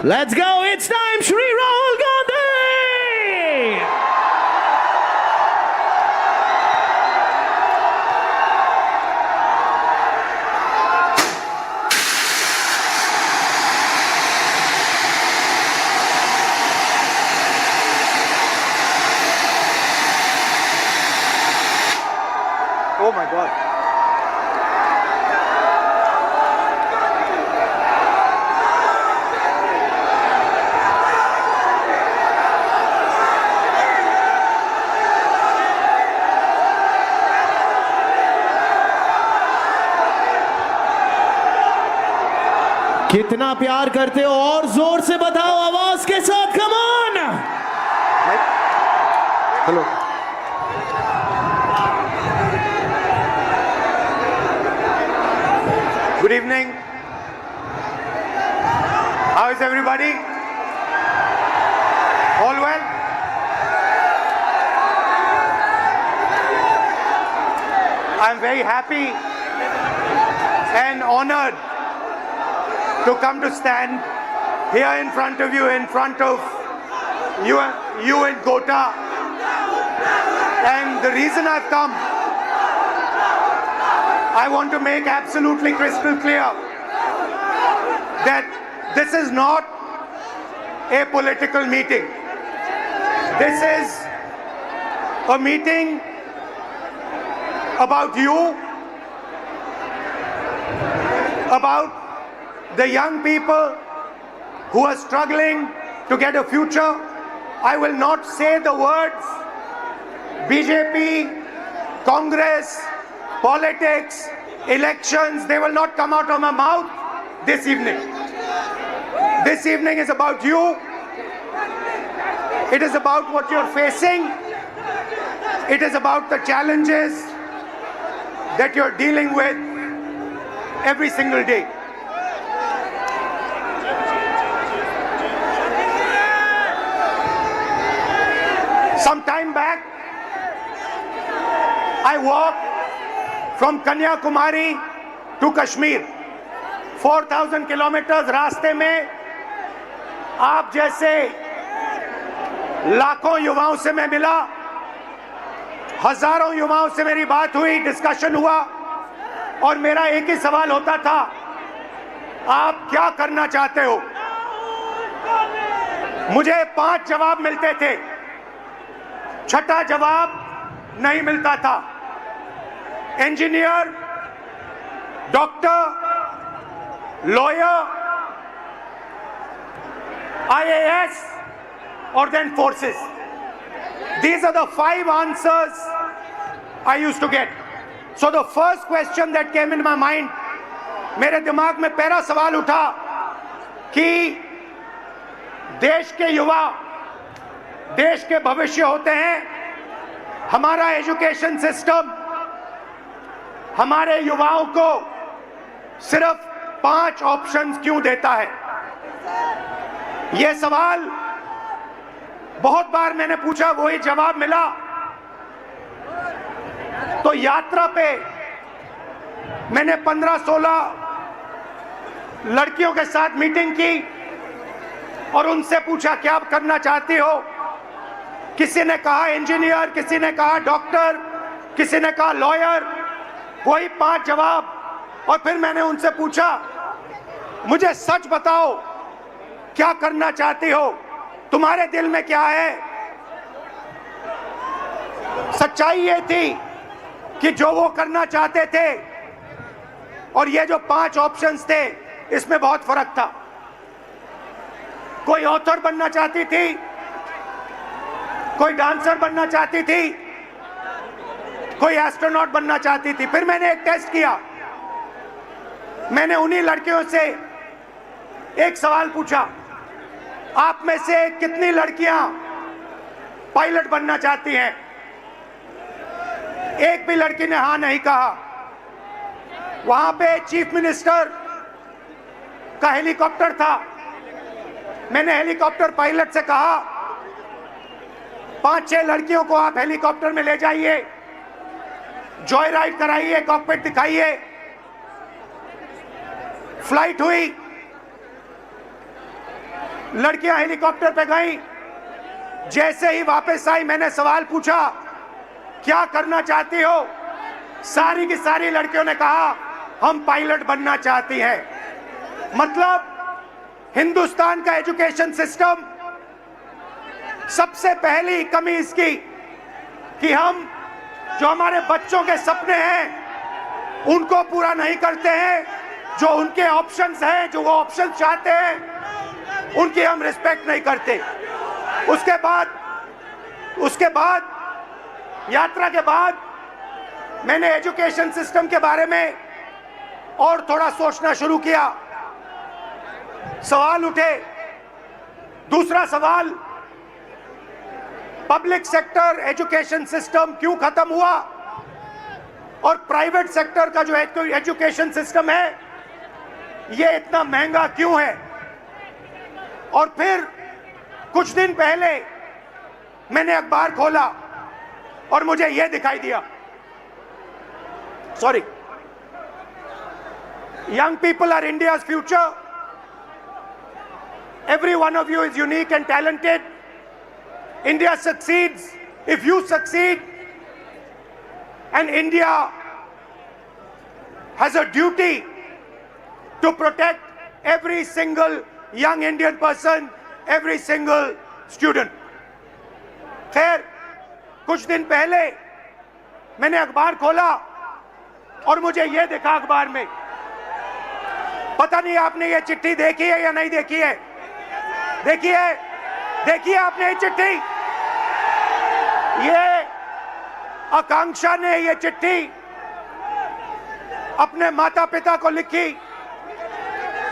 Let's go, it's time, Shri Rahul Gandhi! Oh my God. कितना प्यार करते हो और जोर से बताओ आवाज के साथ, come on! Hello. Good evening. How is everybody? All well? I'm very happy and honored to come to stand here in front of you, in front of you and Gota. And the reason I've come, I want to make absolutely crystal clear that this is not a political meeting. This is a meeting about you, about the young people who are struggling to get a future. I will not say the words BJP, Congress, politics, elections. They will not come out of my mouth this evening. This evening is about you. It is about what you're facing. It is about the challenges that you're dealing with every single day. Some time back, I walked from Kanyakumari to Kashmir. 4,000 kilometers रास्ते में आप जैसे लाखों युवाओं से मैं मिला, हजारों युवाओं से मेरी बात हुई, डिस्कशन हुआ, और मेरा एक ही सवाल होता था, आप क्या करना चाहते हो? मुझे 5 जवाब मिलते थे, छठा जवाब नहीं मिलता था। Engineer, doctor, lawyer, IAS, or then forces. These are the 5 answers I used to get. So the first question that came in my mind, मेरे दिमाग में पहला सवाल उठा कि देश के युवा देश के भविष्य होते हैं। हमारा एजुकेशन सिस्टम हमारे युवाओं को सिर्फ 5 ऑप्शंस क्यों देता है? यह सवाल बहुत बार मैंने पूछा, वही जवाब मिला। तो यात्रा पे मैंने 15-16 लड़कियों के साथ मीटिंग की और उनसे पूछा क्या करना चाहती हो? किसी ने कहा इंजीनियर, किसी ने कहा डॉक्टर, किसी ने कहा लॉयर, वही 5 जवाब। और फिर मैंने उनसे पूछा, मुझे सच बताओ क्या करना चाहती हो? तुम्हारे दिल में क्या है? सच्चाई ये थी कि जो वो करना चाहते थे और ये जो 5 ऑप्शंस थे, इसमें बहुत फर्क था। कोई ऑथर बनना चाहती थी, कोई डांसर बनना चाहती थी, कोई एस्ट्रोनॉट बनना चाहती थी। फिर मैंने एक टेस्ट किया, मैंने उन्हीं लड़कियों से एक सवाल पूछा, आप में से कितनी लड़कियां पायलट बनना चाहती हैं? एक भी लड़की ने हाँ नहीं कहा। वहां पे चीफ मिनिस्टर का हेलीकॉप्टर था। मैंने हेलीकॉप्टर पायलट से कहा, 5-6 लड़कियों को आप हेलीकॉप्टर में ले जाइए, जॉय राइड कराइए, कॉकपिट दिखाइए। फ्लाइट हुई, लड़कियां हेलीकॉप्टर पे गई, जैसे ही वापस आई मैंने सवाल पूछा क्या करना चाहती हो? सारी की सारी लड़कियों ने कहा हम पायलट बनना चाहती हैं। मतलब हिंदुस्तान का एजुकेशन सिस्टम, सबसे पहली कमी इसकी कि हम जो हमारे बच्चों के सपने हैं उनको पूरा नहीं करते हैं, जो उनके ऑप्शंस हैं, जो वो ऑप्शन चाहते हैं उनकी हम रिस्पेक्ट नहीं करते। उसके बाद यात्रा के बाद मैंने एजुकेशन सिस्टम के बारे में और थोड़ा सोचना शुरू किया। सवाल उठे। दूसरा सवाल, पब्लिक सेक्टर एजुकेशन सिस्टम क्यों खत्म हुआ और प्राइवेट सेक्टर का जो एजुकेशन सिस्टम है ये इतना महंगा क्यों है? और फिर कुछ दिन पहले मैंने अखबार खोला और मुझे यह दिखाई दिया, sorry, young people are India's future. Every one of you is unique and talented. India succeeds if you succeed, and India has a duty to protect every single young Indian person, every single student. खैर, कुछ दिन पहले मैंने अखबार खोला और मुझे यह देखा अखबार में, पता नहीं आपने ये चिट्ठी देखी है या नहीं देखी है? देखिए आपने ये चिट्ठी? ये आकांक्षा ने ये चिट्ठी अपने माता पिता को लिखी।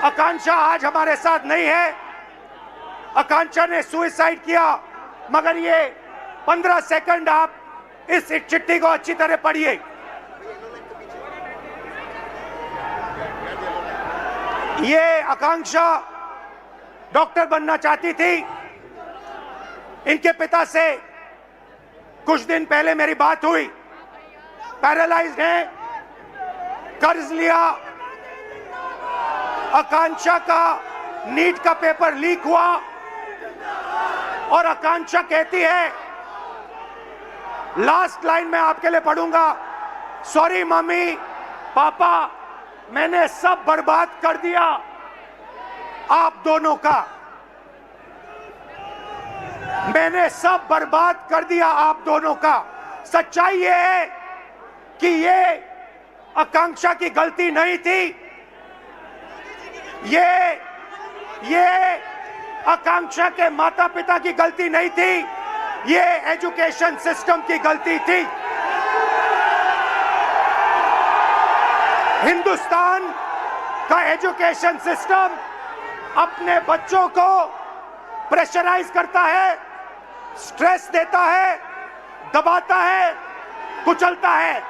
आकांक्षा आज हमारे साथ नहीं है, आकांक्षा ने सुसाइड किया, मगर ये 15 सेकंड आप इस चिट्ठी को अच्छी तरह पढ़िए। ये आकांक्षा डॉक्टर बनना चाहती थी। इनके पिता से कुछ दिन पहले मेरी बात हुई, पैरालाइज्ड हैं, कर्ज लिया, आकांक्षा का नीट का पेपर लीक हुआ और आकांक्षा कहती है, लास्ट लाइन में आपके लिए पढ़ूंगा, सॉरी मम्मी पापा, मैंने सब बर्बाद कर दिया आप दोनों का, मैंने सब बर्बाद कर दिया आप दोनों का। सच्चाई ये है कि ये आकांक्षा की गलती नहीं थी, ये आकांक्षा के माता पिता की गलती नहीं थी, ये एजुकेशन सिस्टम की गलती थी। हिंदुस्तान का एजुकेशन सिस्टम अपने बच्चों को प्रेशराइज करता है, स्ट्रेस देता है, दबाता है, कुचलता है।